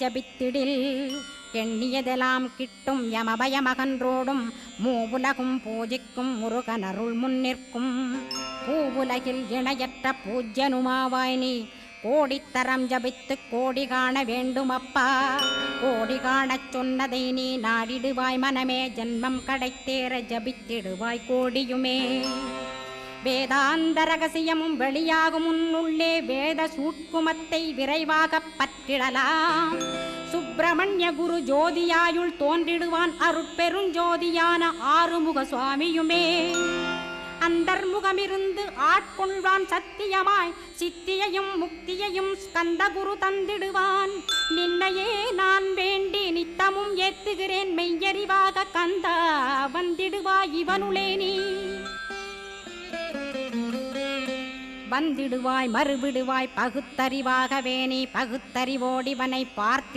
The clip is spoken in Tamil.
ஜபித்திடில் எண்ணியதெல்லாம் கிட்டும் யமபயமகன்றோடும் மூவுலகும் பூஜிக்கும் முருகனருள் முன்னிற்கும் பூவுலகில் இணையற்ற பூஜ்யனுமாவாய் நீ கோடித்தரம் ஜபித்து கோடி காண வேண்டுமப்பா. கோடி காணச் சொன்னதை நீ நாடிடுவாய் மனமே, ஜன்மம் கடைத்தேற ஜபித்திடுவாய் கோடியுமே. வேதாந்த ரகசியமும் வெளியாகும் உன்னுள்ளே வேத சூட்குமத்தை விரைவாகப் பற்றிடலாம். சுப்பிரமணிய குரு ஜோதியாயுள் தோன்றிடுவான் அருட்பெருஞ்சோதியான ஆறுமுக சுவாமியுமே. அந்தர்முகமிருந்து ஆட்கொள்வான் சத்தியமாய், சித்தியையும் முக்தியையும் ஸ்கந்த குரு தந்திடுவான். நின்னையே நான் வேண்டி நித்தமும் ஏத்துகிறேன் மெய்யறிவாக கந்தா வந்திடுவாய் இவனுளே நீ. வந்திடுவாய் மறுவிடுவாய் பகுத்தறிவாகவே நீ, பகுத்தறிவோடிவனை பார்த்து